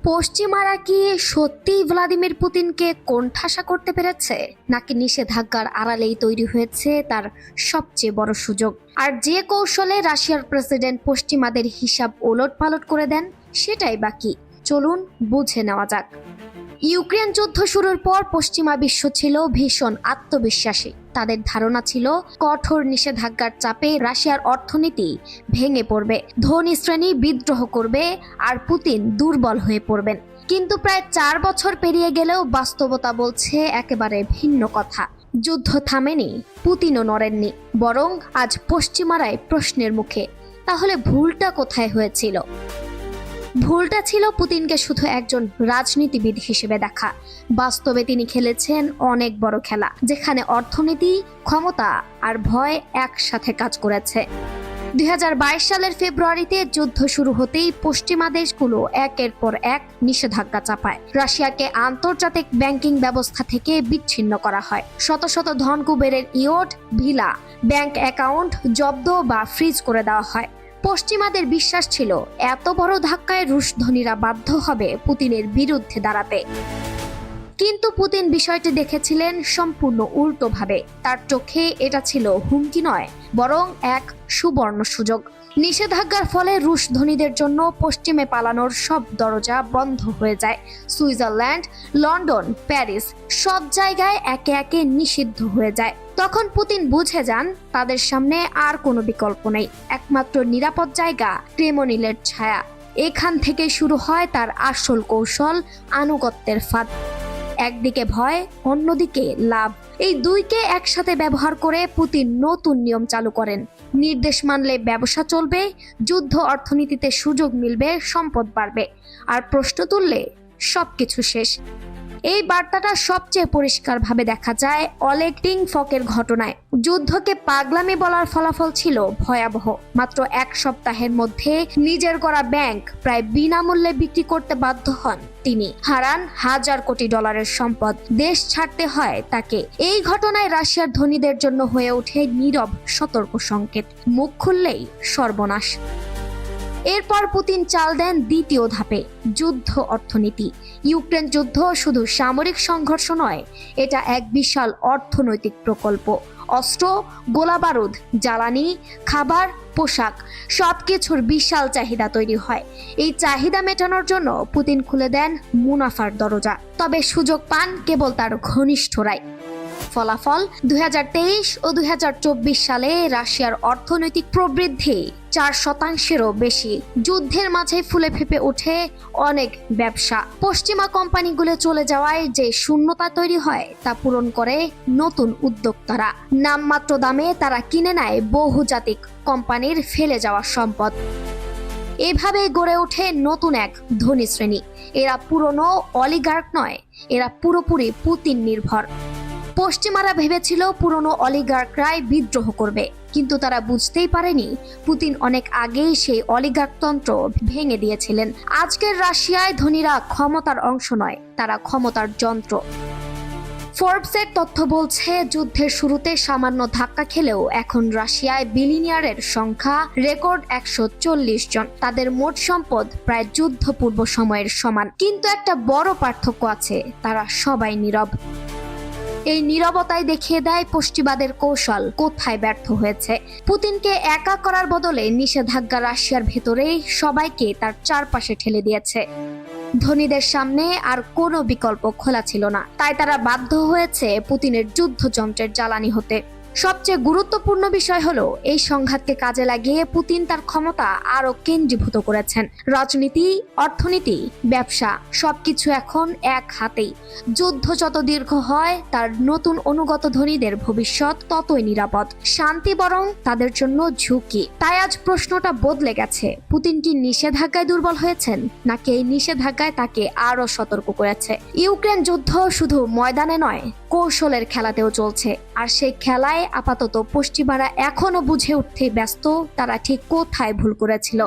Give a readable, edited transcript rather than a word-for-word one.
পশ্চিমারা কি সত্যিই ভ্লাদিমির পুতিনকে কোণঠাসা করতে পেরেছে, নাকি নিষেধাজ্ঞার আড়ালেই তৈরি হয়েছে তার সবচেয়ে বড় সুযোগ? আর যে কৌশলে রাশিয়ার প্রেসিডেন্ট পশ্চিমাদের হিসাব ওলটপালট করে দেন, সেটাই বাকি। চলুন বুঝে নেওয়া যাক। ইউক্রেন যুদ্ধ শুরুর পর পশ্চিমা বিশ্ব ছিল ভীষণ আত্মবিশ্বাসী। তাদের ধারণা ছিল কঠোর নিষেধাজ্ঞার চাপে রাশিয়ার অর্থনীতি ভেঙে পড়বে, ধনী শ্রেণী বিদ্রোহ করবে আর পুতিন দুর্বল হয়ে পড়বেন। কিন্তু প্রায় 4 বছর পেরিয়ে গেলেও বাস্তবতা বলছে একেবারে ভিন্ন কথা। যুদ্ধ থামেনি, পুতিনও নড়েননি, বরং আজ পশ্চিমারাই প্রশ্নের মুখে। তাহলে ভুলটা কোথায় হয়েছিল? ভুলটা ছিল পুতিনকে শুধু একজন রাজনীতিবিদ হিসেবে দেখা। বাস্তবে তিনি খেলেছেন অনেক বড় খেলা, যেখানে অর্থনীতি, ক্ষমতা আর ভয় একসাথে কাজ করেছে। 2022 সালের ফেব্রুয়ারিতে যুদ্ধ শুরু হতেই পশ্চিমা দেশগুলো একের পর এক নিষেধাজ্ঞা চাপায়। রাশিয়াকে আন্তর্জাতিক ব্যাংকিং ব্যবস্থা থেকে বিচ্ছিন্ন করা হয়। শত শত ধনকুবেরের ইয়ট, ভিলা, ব্যাংক অ্যাকাউন্ট জব্দ বা ফ্রিজ করে দেওয়া হয়। পশ্চিমাদের বিশ্বাস ছিল এত বড় ধাক্কায় রুশ ধনীরা বাধ্য হবে পুতিনের বিরুদ্ধে দাঁড়াতে। কিন্তু পুতিন বিষয়টি দেখেছিলেন সম্পূর্ণ উল্টোভাবে। তার চোখে এটা ছিল হুমকি নয়, বরং এক সুবর্ণ সুযোগ। নিষেধাজ্ঞার ফলে রুশ ধনীদের জন্য পশ্চিমে পালানোর সব দরজা বন্ধ হয়ে যায়। সুইজারল্যান্ড, লন্ডন, প্যারিস সব জায়গায় একে একে নিষিদ্ধ হয়ে যায়। তখন পুতিন বুঝে যান তাদের সামনে আর কোনো বিকল্প নেই। একমাত্র নিরাপদ জায়গা ক্রেমলিনের ছায়া। এখান থেকে শুরু হয় তার আসল কৌশল, আনুগত্যের ফাঁদ। একদিকে ভয়, অন্যদিকে লাভ। এই দুইকে একসাথে ব্যবহার করে পুতিন নতুন নিয়ম চালু করেন। নির্দেশ মানলে ব্যবসা চলবে, যুদ্ধ অর্থনীতিতে সুযোগ মিলবে, সম্পদ বাড়বে, আর প্রশ্ন তুললে সবকিছু শেষ। এই বার্তাটা সবচেয়ে পরিষ্কারভাবে দেখা যায় অলেগ টিংফকের ঘটনায়। যুদ্ধকে পাগলামি বলার ফলাফল ছিল ভয়াবহ। মাত্র 1 সপ্তাহের মধ্যে নিজের করা ব্যাংক প্রায় বিনামূল্যে বিক্রি করতে বাধ্য হন তিনি। হারান হাজার কোটি ডলারের সম্পদ, দেশ ছাড়তে হয় তাকে। এই ঘটনায় রাশিয়ার ধনীদের জন্য হয়ে ওঠে নীরব সতর্ক সংকেত। মুখ খুললেই সর্বনাশ। এরপর পুতিন চাল দেন দ্বিতীয় ধাপে, যুদ্ধ অর্থনীতি। ইউক্রেন যুদ্ধ শুধু সামরিক সংঘর্ষ নয়, এটা এক বিশাল অর্থনৈতিক প্রকল্প। অস্ত্র, গোলাবারুদ, জ্বালানি, খাবার, পোশাক সবকিছুর বিশাল চাহিদা তৈরি হয়। এই চাহিদা মেটানোর জন্য পুতিন খুলে দেন মুনাফার দরজা। তবে সুযোগ পান কেবল তার ঘনিষ্ঠরাই। ফলাফল 2023 ও 2024 সালে রাশিয়ার অর্থনৈতিক প্রবৃদ্ধি 4%-এরও বেশি। যুদ্ধের মাঝে ফুলে ফেঁপে ওঠে অনেক ব্যবসা। পশ্চিমা কোম্পানিগুলো চলে যাওয়ায় যে শূন্যতা তৈরি হয় তা পূরণ করে নতুন উদ্যোক্তারা। নামমাত্র দামে তারা কিনে নেয় বহুজাতিক কোম্পানির ফেলে যাওয়া সম্পদ। এভাবে গড়ে ওঠে নতুন এক ধনী শ্রেণী। এরা পুরনো অলিগার্ক নয়, এরা পুরোপুরি পুতিন নির্ভর। পশ্চিমারা ভেবেছিল পুরনো অলিগার্করাই বিদ্রোহ করবে, কিন্তু তারা বুঝতেই পারেনি পুতিন অনেক আগেই সেই অলিগার্কতন্ত্র ভেঙে দিয়েছিলেন। আজকের রাশিয়ায় ধনীরা ক্ষমতার অংশ নয়, তারা ক্ষমতার যন্ত্র। ফোর্বসের তথ্য বলছে যুদ্ধের শুরুতে সামান্য ধাক্কা খেলেও এখন রাশিয়ায় বিলিনিয়ারের সংখ্যা রেকর্ড 140 জন। তাদের মোট সম্পদ প্রায় যুদ্ধপূর্ব সময়ের সমান। কিন্তু একটা বড় পার্থক্য আছে, তারা সবাই নীরব। এই নীরবতায় দেখিয়ে দেয় পশ্চিমাদের কৌশল কোথায় ব্যর্থ হয়েছে। পুতিনকে একা করার বদলে নিষেধাজ্ঞা রাশিয়ার ভেতরেই সবাইকে তার চারপাশে ঠেলে দিয়েছে। ধনীদের সামনে আর কোনো বিকল্প খোলা ছিল না, তাই তারা বাধ্য হয়েছে পুতিনের যুদ্ধযন্ত্রের জ্বালানি হতে। সবচেয়ে গুরুত্বপূর্ণ বিষয় হলো এই সংঘাতকে কাজে লাগিয়ে পুতিন তার ক্ষমতা আরো কেন্দ্রীভূত করেছেন। রাজনীতি, অর্থনীতি, ব্যবসা সবকিছু এখন এক হাতেই। যুদ্ধ যত দীর্ঘ হয় তার নতুন অনুগত ধনীদের ভবিষ্যৎ ততই নিরাপদ। শান্তি বরং তাদের জন্য ঝুঁকি। তাই আজ প্রশ্নটা বদলে গেছে, পুতিন কি নিষেধাজ্ঞায় দুর্বল হয়েছেন, নাকি এই নিষেধাজ্ঞায় তাকে আরো সতর্ক করেছে? ইউক্রেন যুদ্ধ শুধু ময়দানে নয়, কৌশলের খেলাতেও চলছে। আর সেই খেলায় আপাতত পশ্চিমারা এখনো বুঝে উঠতে ব্যস্ত তারা ঠিক কোথায় ভুল করেছিল।